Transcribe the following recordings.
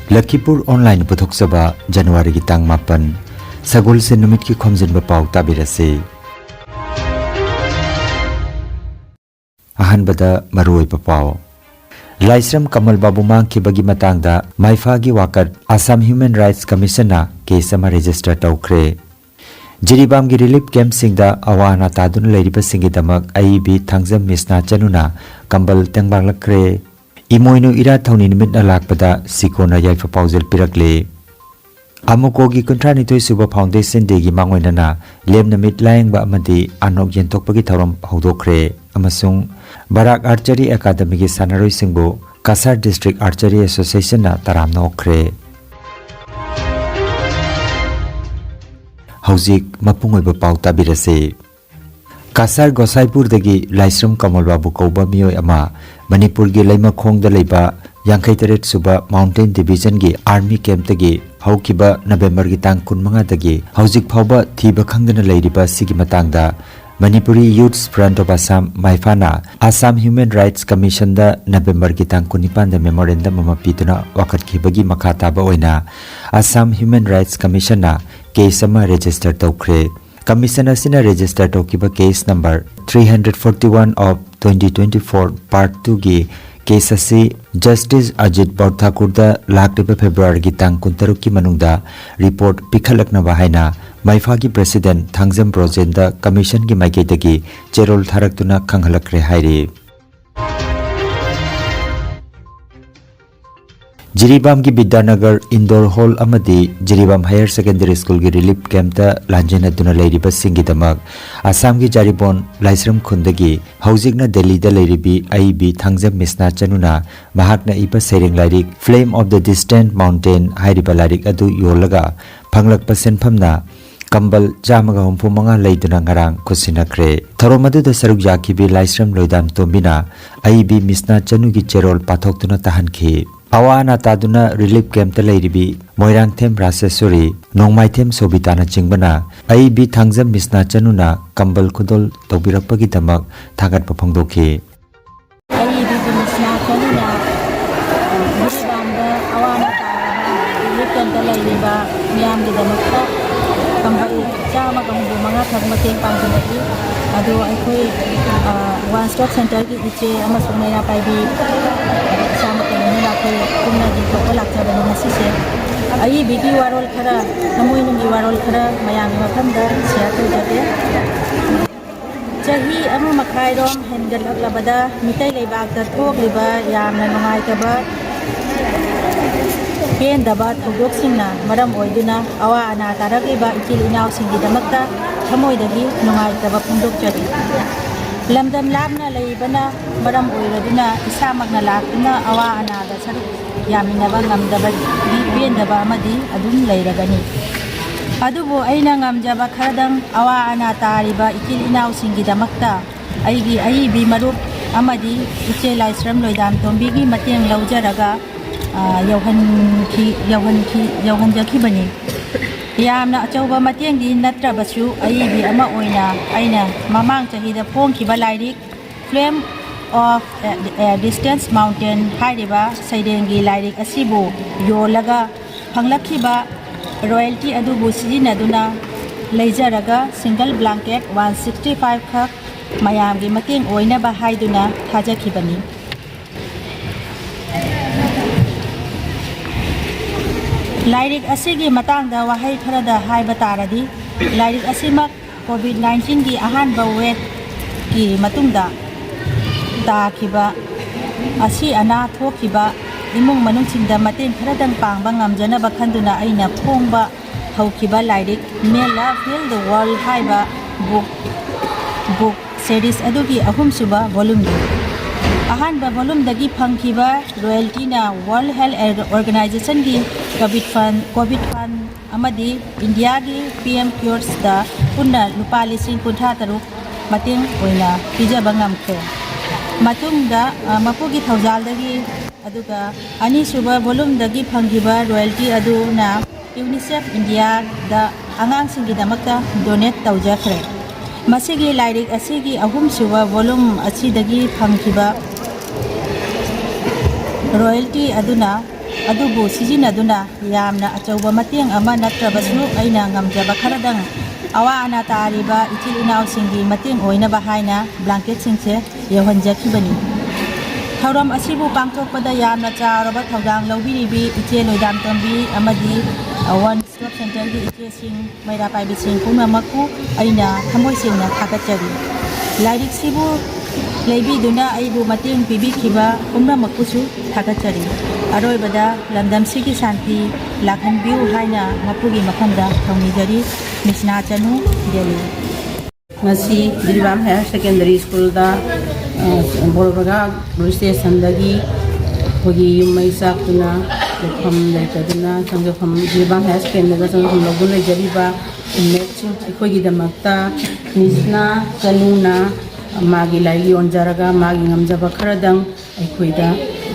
Lakhipur online puthok saba January ki tang mapan sagol se numit ki Khomjinba Pao tabirase ahan bada maroi papao Laisram Kamal Babu mang ki bagi matang da maifa gi wakat Assam Human Rights Commission na case ama register tawkre Jiribam gi relief camp singda awana tadun leiriba singi damak IEB thangjam misna chanuna kambal tengbang lakre Imoinu ira thawni nimit na lakpada sikona yaifa paujel pirakle Amuko gi kontrani toy suba foundation de gi mangoina na lem namit laeng ba amadi anok yentok pagi thorom hodokre amasung Barak Archery Academy gi sanaroi singbo Kasar District Archery Association na taram nokre Hauzik mapungoi ba pau tabirase Kasar Gosaipur dagi Laisram Kamal Babu Kauba Miyoi ama Manipur gi Laima Khong da leiba Yankaitaret Suba Mountain Division gi Army Camp dagi Haukiba November gi tang kunmanga dagi Hauzik phauba thiba khangdana leiriba sigi matangda Manipuri Youth Front of Assam Maifana Assam Human Rights Commission da November gi tang kunipan da memorandum ama pituna wakat khibagi makha taba oina Assam Human Rights Commission na case ama register tawkre Commissioner Sina register tokiba case number 341 of 2024 part 2 gi case asi Justice Ajit Borthakur da lakriba February gi tang kuntaruk ki manungda report pikhalakna bahaina Maifa gi President Thangjam Project da Commission gi maiketagi cherol tharaktuna khanghalakre hairi Jiribam gi Bidyanagar Indoor Hall amadi Jiribam Higher Secondary School gi relief camp ta lanjena duna leiriba singi damak Assam gi Jaribon Laisram khundagi haujikna Delhi da leiribi IEB Thangjam misna chanuna mahakna ipa sereng lairik Flame of the Distant Mountain hairiba lairik adu yolaga phanglakpa senphamna Kambal jamaga humpu manga leiduna ngarang kusinakre tharomadu da saruk yakibi Laisram loidam tombina IEB misna chanu gi cherol pathoktuna tahankhi Awana taduna relief camp ta leiribi Moirang Them Rasesuri Nongmai Them Sobitana Chingbana IEB Thangjam misna chanuna kambal khudol tobirakpagi damak thagat paphangdokhi IEB misna chanuna bisbanda awana ta relief camp ta leiriba miyam gi damakta kambal chama kambu manga thagmateng pangdunaki adu aikoi one stop center gi iche amasung naira paibi sama kanina lakoi kumna di ko lakcha bani masise IEB gi warol khara namoinu gi warol khara mayang mafamda share tawjate chahi ama makai rom hengal aklabada mitai leibak ta thokliba yamna nungai taba pen daba thogok singna maram oiduna awa ana tarakiba ikil inaw singi damakta thamoidagi nungai taba phundok chati lamdam labna leibana maram oiraduna isamakna lakna awa ana da saru yaminaba ngamdaba bi pen daba amadi adum leiragani adubu aina ngamjaba kharadang awa ana tariba ikil inaw singi damakta aigi IEB marup amadi iche Laisram loidam tombigi mateng laujaraga yauhan jaki bani yamna achauba mateng di natrabasu IEB ama oina aina mamang chahida phong kiba lairik Flame of Distance Mountain hairiba saidengi lairik asibu yolaga phanglakhiba royalty adubu sijinaduna leijaraga single blanket 165 khak mayamgi mateng oina ba haiduna thajakhibani Lairik asigi matangda wahai kharada haiba taradi lairik asimak COVID-19 gi ahanba wave ki matungda takiba asi ana thokiba imung manungsinda mateng kharadang pangba ngamjanaba khanduna aina phongba haukiba lairik mela fill the world haiba book series adugi ahum suba volume ahanba volume dagi phangkiba royalty na World Health Organization gi COVID fund amadi India gi PM Cures da punna lupa lising kuntha taruk mateng oina pijaba ngamkhe matungda mapugi thaujal dagi aduga ani suba volume dagi phangkiba royalty adu na UNICEF India da angang singi damakta donate tawjakhre masigi lairik asigi ahum suba volume asidagi phangkiba royalty aduna adubu sizinaduna yamna achauba mateng ama natrabasu aina ngamjaba kharadang awa ana tariba itil inaw singi mateng oina bahaina blanket singse yehonjakibani thauram asibu pangthokpada yamna charaba thaudang lobiribi iche loidam tambi amadi one stop center gi iche sing maira paibi sing pumamaku aina thamoi singna thakachari lairik sibu leibi duna aibu mateng pibi khiba pumamakusu thakachari aroibada landam sigi shanti lakhanbiu haina mapugi makamda thongnijari misna chanu delhi ngasi Dilbam Higher Secondary School da Bolraga Police Station dagi hogi yumai sakuna lekham leitaduna sangakham Dilbam Higher Secondary da sangakham logun leijariba matching hogi damakta misna kanuna magi laili onjaraga magi ngamjaba kharadang aikoida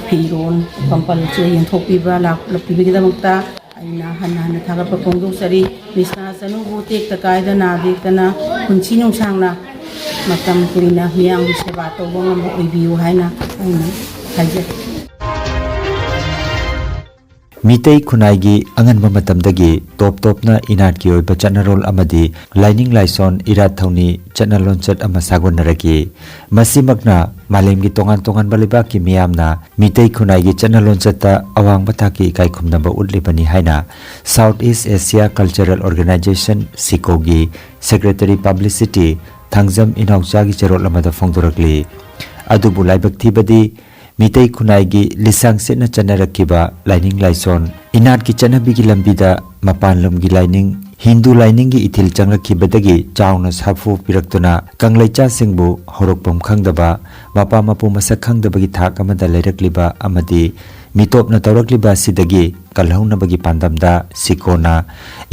phiron pampalche yenthokpiba lakpibi damakta aina hanna thagapa pongdosari misna sanu botek takaida nadekana kunchi nungsangna matam kurina miyang seba tawba ngam oibiu haina aina haje Mitei Kunaigi Anganba Matamdagi top na inat ki oiba chanarol amadi lining laison irat thauni chanalon chat amasagon naraki masimakna malemgi tongan baliba ki miyamna Mitei Kunaigi chanalon chatta awang bathaki kai khumnamba utlibani haina Southeast Asia Cultural Organization Sikogi Secretary Publicity Thangjam Inauchagi charol amada phongdorakli adubu laibak thibadi Mitei Kunaigi lisang setna chanarakiba lining laison inat ki chanabigi lambida mapanlam gi lining Hindu lining gi ithil changrakibadagi chauna safu piraktuna kanglaicha singbu horokpam khangdaba mapa mapu masak khangdabagi thak amada leirakliba amadi mitopna tawrakliba sidagi kalhauna bagi pandamda sikona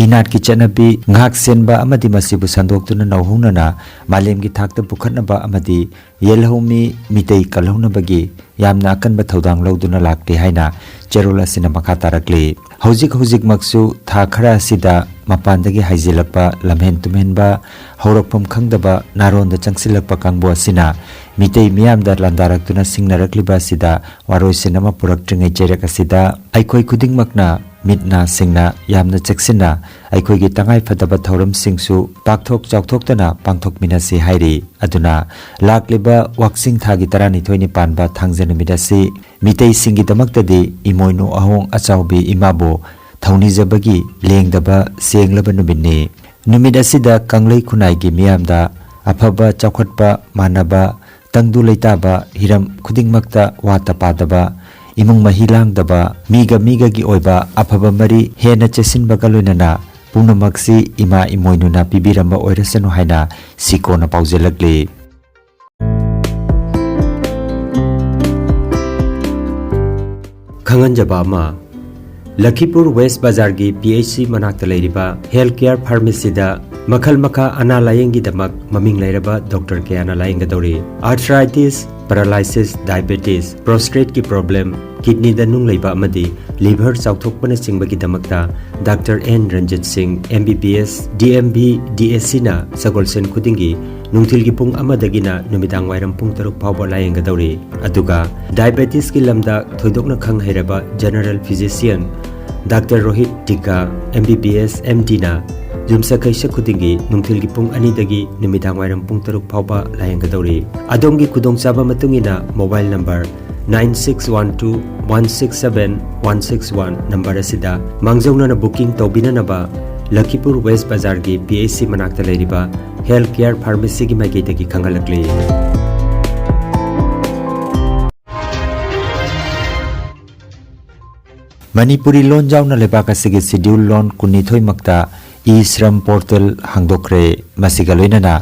inat ki chanabi ngak senba amadi masibu sandoktuna nauhunana malemgi thakta pukhatnaba amadi yelhomi mitei kalhauna bagi yamna akanba thodang loduna lakti haina cherola sina makha tarakli hojik maksu tha khara sida mapandagi haijilakpa lamhen tumhenba horokpam khangdaba naronda changsilakpa kangbo asina mitei miyamda landaraktuna singnarakliba sida waroi sinama puraktingai jerak asida aikoi kudingmakna mitna singna yamna cheksina aikoi gi tangai phadaba thoram singsu pakthok chawthoktana pangthok minasi hairi aduna lakliba waksing thagi tarani thoini panba thangjana midasi mitei singi damaktadi imoinu ahong achawbi imabo thawni jabagi lengdaba senglaba numini numid asida kanglei khunai gi miyamda afaba chawkhatpa manaba tangdu leitaba hiram khudingmakta wata padaba imung mahilang daba miga gi oiba afaba mari hena chesinba galunana punamaksi ima imoinuna pibiramba oirasanu haina sikona paujelakli khanganjaba ma Lakhipur West Bazar gi PHC manakta leiriba healthcare pharmacy da makhal makha ana layengi damak maming leiraba doctor ke ana layenga dori arthritis paralysis diabetes prostate ki problem kidney da nung leiba amadi liver chawthokpana singbagi damakta Dr. N Ranjit Singh MBBS DMB DSC na sagolsen khudingi nungthil gi pung amadagina numidang wairam pung taruk phawba layenga dori aduga diabetes ki lamda thoidokna khang hairaba general physician Dr. Rohit Tika MBBS MD na jumsa kaisa khudingi nungthil gi pung ani dagi numidang wairam pung taruk phawba layenga dori adongi khudongchaba matungina mobile number 9612167161 number asida mangjauna na booking tobina naba Lakhipur West Bazar gi PHC manakta leiriba healthcare pharmacy gi maigei dagi khangalakli Manipuri loan jauna lebaka sigi schedule loan kunithoi makta e-shram portal hangdokre masigaloinana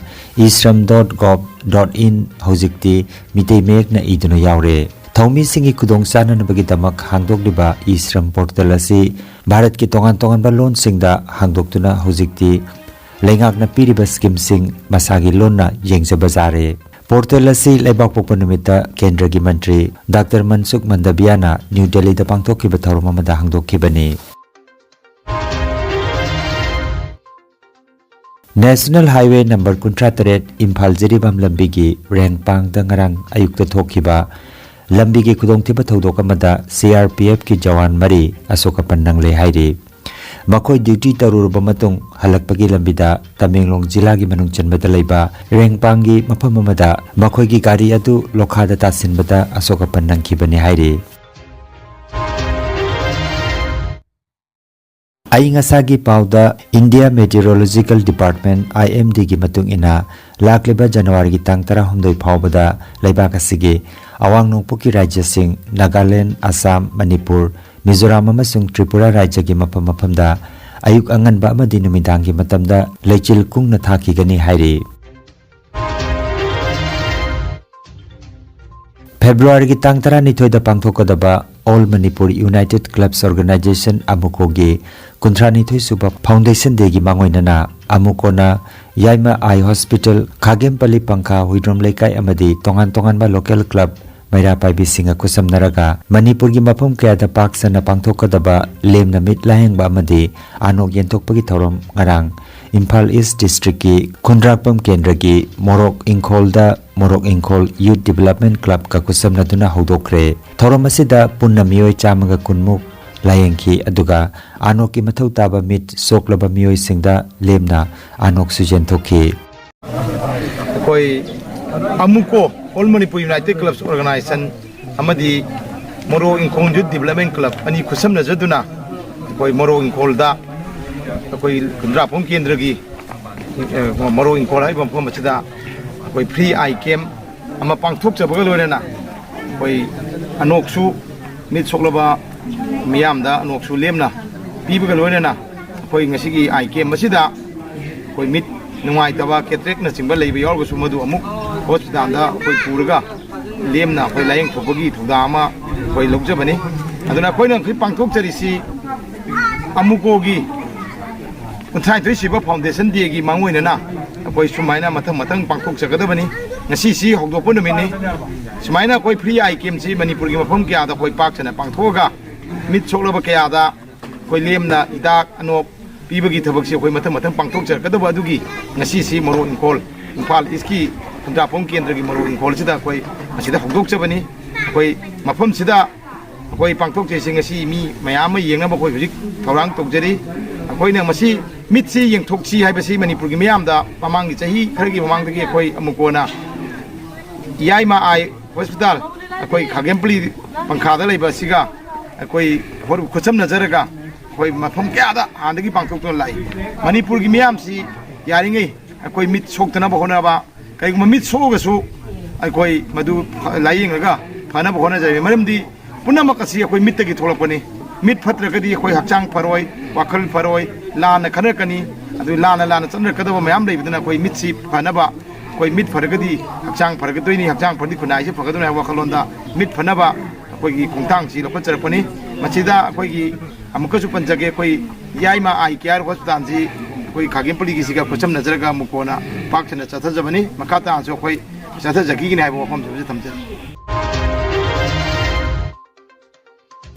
e-shram.gov.in hojikti mitei mekna iduna yaure Thaumi singi kudong sana nabagi damak hangdogliba e-shram portal asi Bharat ki tongan ba loan singda hangdoktuna hojikti lengakna piriba scheme sing masagi loan na yengjabazare portal asi leibak pokpa numita kendra gi mantri Dr. Mansukh Mandaviana New Delhi da pangthokkiba thorum amada hangdokkibani National Highway number 38 Imphal Jiribam lambigi Rengpang da ngarang ayukta thokkiba lambi ki khudong thiba thodok amada CRPF ki jawan mari asoka pannang le hairi makhoi duty tarurba matung halakpagi lambida Tamenglong jila gi manung chanbada leiba rengpang gi mafam amada makhoi gi gari adu lokhada tasinbada asoka pannang khibani hairi Aingasagi pauda India Meteorological Department IMD gi matung ina lakleba January gi tang 16 phawbada leibak asigi awang nongpuki rajya sing Nagaland Assam Manipur Mizoram amasung Tripura rajya gi mafamda ayuk anganba amadi numidang gi matamda leichil kungna thakigani hairi February gi tang 12 da pangthokadaba All Manipur United Clubs Organization Amuko gi 12 suba Foundation Day gi mangoinana Amukona Yaima Eye Hospital Khagempali Pangkha Huidrom Leikai amadi tongan ba local club Maira Paibi Singa kusamnaraga Manipur gi mafum kayada paksana pangthokadaba lemna mit lahengba amadi anok yentokpagi thorom ngarang Imphal East District ki Khundrakpam Kendra gi Morok Ingkhol Youth Development Club ka kusamnaduna hodokre thorom asida punna miyoi chamaga kunmuk layengki aduga anok ki mathau taba mit soklaba miyoi singda lemna anok sujen thokhi koi amuko All Manipur United Clubs Organization amadi Moro Ingkhol Youth Development Club ani kusamna jaduna koi Moro Ingkhol da koi Khundrakpam Kendra gi Moro Ingkhol hai bam phomachida koi free eye camp ama pangthok chabaga loirena koi anoksu mit soklaba miyamda anoksu lemna pibaga loirena koi ngasigi eye camp masida koi mit nungai taba cataract na chingba leiba yorgasu madu amuk hospital da koi puraga lemna koi layeng thopagi thuda ama koi logjabani aduna koi nang pangthok charisi amuko gi Unthai Three Shiba Foundation Day gi mangoinana koi sumaina mathang pangthok chagadabani ngasi si hogdokpo numini sumaina koi free eye camp si Manipur gi mafam kya da koi pak chana pangthoga mit soklaba kya da koi lemna idak anok pibagi thabak si koi mathang pangthok chagadaba adugi ngasi si Moro Ingkhol Imphal East ki Khundrakpam Kendra gi Moro Ingkhol sida koi asida hogdok chabani koi mafam sida koi pangthok chesing ngasi mi mayam ma yengnaba koi hujik thorang tokjari koi nang masi mitsi yang thokchi haibasi Manipur gi miyam da pamangi chahi khargi mamangdagi koi amukona Yaima Eye Hospital koi Khagempali Pangkha da leiba siga koi hor khucham nazaraga koi mafam kya da handagi pangthok ton lai Manipur gi miyam si yaringai koi mit soktana bahona ba kai mit sogasu koi madu layingaga phana bahona jai maramdi punamak asi koi mit gi tholakpani mit phatragadi koi hakchang pharoi wakhal pharoi lana khanakani adu lana chandra kadaba mayam leibidana koi mitsi phanaba koi mit pharagadi hakchang pharagadoi hakchang phandi khunai se phagaduna wakhalonda mit phanaba koi gi khongthang si lokon charapani machida koi gi amukasu panjage koi Yaima Eye Care Hospital ji koi Khagempali gi siga khocham nazaraga mukona pakchana chathajabani makata anso koi chathajagi gi nai wafam se thamja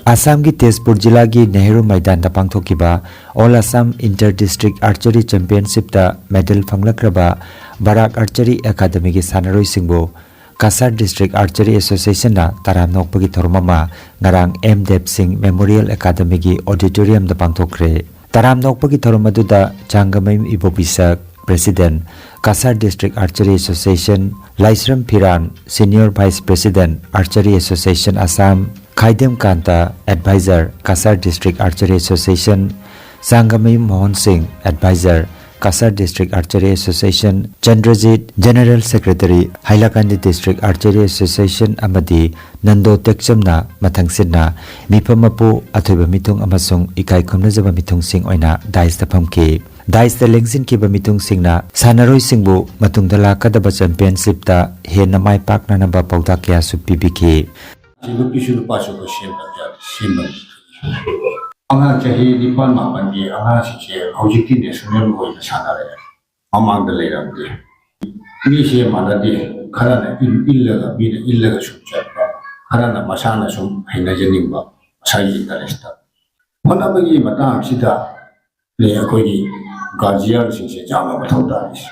Assam ki Tezpur jila ki Nehru Maidan da pangthokiba All Assam Inter District Archery Championship da medal phanglakraba Barak Archery Academy ki sanaroi singbo Kasar District Archery Association na taram nokpagi thormama ngarang M Deb Singh Memorial Academy ki auditorium da pangthokre taram nokpagi thormadu da Changamai Ibobisak President Kasar District Archery Association Laisram Phiran Senior Vice President Archery Association Assam Khaidem Kanta Advisor Kasar District Archery Association Sangamai Mohan Singh Advisor Kasar District Archery Association Chandrajit General Secretary Hailakandi District Archery Association amadi Nando Tekchamna mathangsidna mifamapu athoiba mithung amasung ikai khomnajaba mithung sing oina dais ta phamki dais ta lengsin ki ba mithung singna sanaroi singbu matungda lakadaba championship ta hena mai pakna namba pauta kya supibiki Anga chahi nipan mapan di anga siche hojiki national ko ina sanare amang da leram de ni se mana de kharana illa sumcha kharana masana sum haina jening ba sai interest mana bagi mata sida le akoi guardian siche jama ba thauta is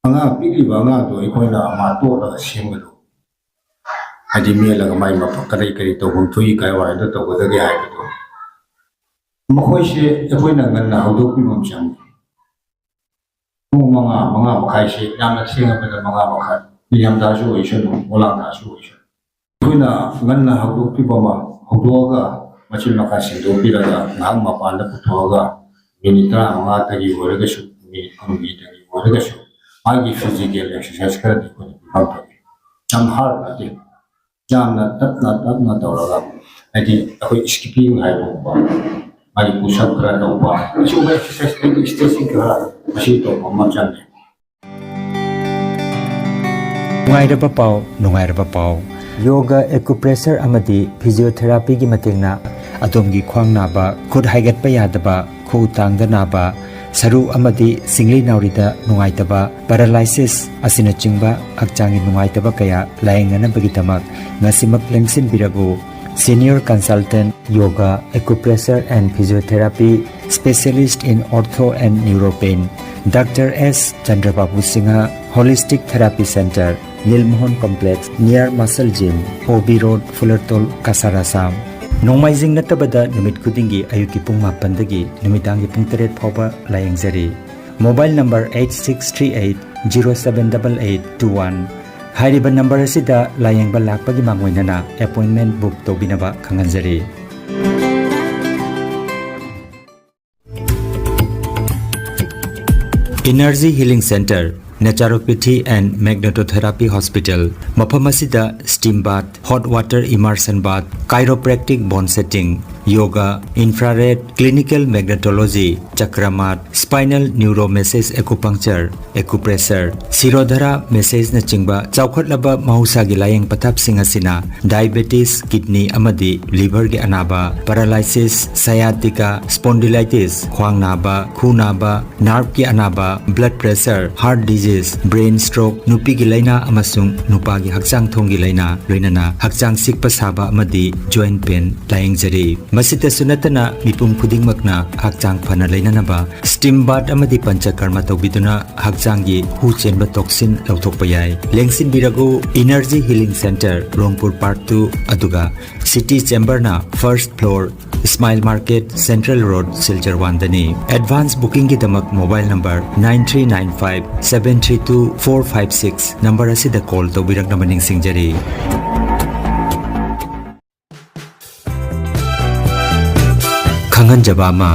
anga pigi ba nga do ikoi na ma to da semelo hadi melaga mai mapakari kari to humthui kai wa da to godage hai to makhoi se ekoi na ngan na haudo pi mom chang manga makai se yamna thenga ba manga makai yam da ju oi shen ola da ju oi shen ekoi na ngan na haudo pi ba ma haudo ga machil makai se do pi ra ngam ma pan da putho ga minitra anga ta gi wore ga shu mi ami ta gi wore ga shu ai physical exercise kar di ko ha cham har ati jamna tatna tawraga adi akoi skipping hai ba ai push up kra do ba chu exercise ai stretching kra ashi to ma chan nungairaba pau yoga acupressure amadi physiotherapy gi matingna adomgi khwang naba khud haigat pa yadaba khu tangda naba saru amadi singli naurida nungaitaba paralysis asina chingba hakchangi nungaitaba kaya laingana bagi tamak ngasimak lengsin birago senior consultant yoga acupressure and physiotherapy specialist in ortho and neuropain Dr. S. Chandrababu Singha Holistic Therapy Center Nilmohon Complex near Muscle Gym OB Road Fullertol Kasarasam Nomaizing natabada numit kudingi ayuki pung mapandagi numitangi pung teret phoba layengzari mobile number 8638078821 hairiba number asida layengba lakpagi mangoinana appointment book tobinaba khanganjari Energy Healing Center Naturopathy and Magnetotherapy Hospital Mapamasida Steam Bath Hot Water Immersion Bath Chiropractic Bone Setting Yoga Infrared Clinical Magnetology Chakramat Spinal Neuromassage Acupuncture Acupressure Sirodhara Massage na chingba chawkhatlaba mahusagi layeng pathap singasina diabetes kidney amadi liver gi anaba paralysis sciatica spondylitis khwang naba khu naba nerve gi anaba blood pressure heart disease brain stroke nupi gi laina amasung nupa gi hakchang thong gi laina loinana hakchang sikpa saba amadi joint pain layeng jari masita sunatana mipum khuding makna hakchang phana lainanaba steam bath amadi panchakarma tobiduna hakchang gi hu chenba toxin lauthokpa yai lengsin birago energy healing center rongpur park 2 aduga city chamber na first floor Smile Market Central Road Silchar Wandani advance booking ki damak mobile number 9395732456 number asida call to birak namaning singjari Khangan Jabama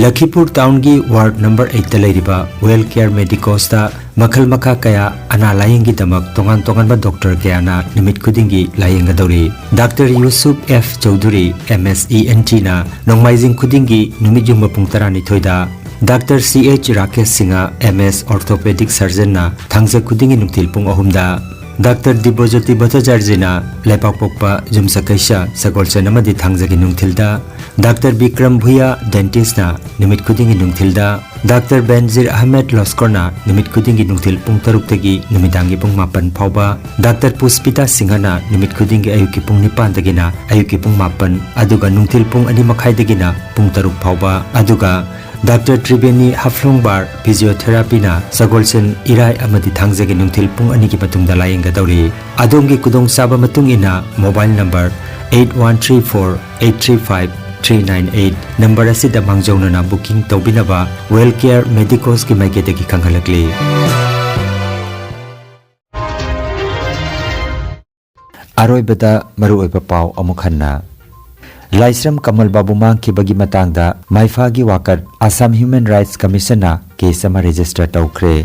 Lakhipur town gi ward number 8 ta leiriba well care medicos ta makhal makha kaya ana layeng gi damak tongan ba doctor kaya na nimit khudingi layeng ga dori Dr. Yusuf F Chaudhary MSENT na nongmaijing khudingi numijum mapung tarani thoida Dr. CH Rakesh Singha MS orthopedic surgeon na thangja khudingi nuktil pung ahumda Dr. Dibojoti Bhattacharya Lepak Pokpa Jumsa Kaisa Sagolchen amadi thangjagi nungthilda Dr. Bikram Bhuya Dentist na nimit khudingi nungthilda Dr. Benzir Ahmed Loskorna nimit khudingi nungthil pung taruk tagi nimidangi pung mapan phauba Dr. Puspita Singha na nimit khudingi ayuki pung nipan tagi na ayuki pung mapan aduga nungthil pung ani makhai tagi na pung taruk phauba aduga Dr. Tribeni Haflongbar Physiotherapy na Sagolchen Irai amadi thangjagi nungthil pung ani ki patungda layeng ga dawri adonggi kudong saba matung ina mobile number 8134835398 number asida mangjona na booking tobinaba well care medicos ki maikete ki khanghalakli aroi bada maru oiba pau amukhanna Laisram Kamal Babu Mangki bagi matangda Maifagi Wakat Assam Human Rights Commission na case ama register tawkre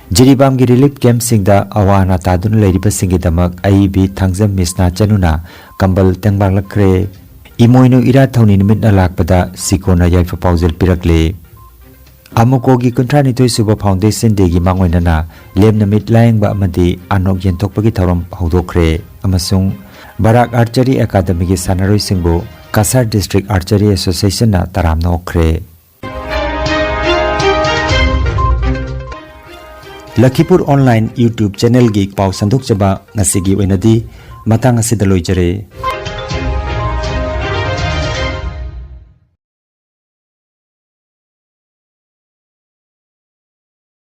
Jiribam gi relief camp singda awana tadun leiriba singi damak IEB thangjam misna chanuna kambal tengbang lakre imoinu ira thawni nimit na lakpada sikona yaifa paujel pirakle Amukogi Kuntrani Toisuba Foundation degi mangoinana lemna mit laengba amadi anok yentokpagi thorom haudokre amasung Barak Archery Academy ki sanaroi singbo Kasar District Archery Association na taramna okre Lakhipuronline YouTube channel gi pau sanduk chaba ngasigi oinadi matang asida loijare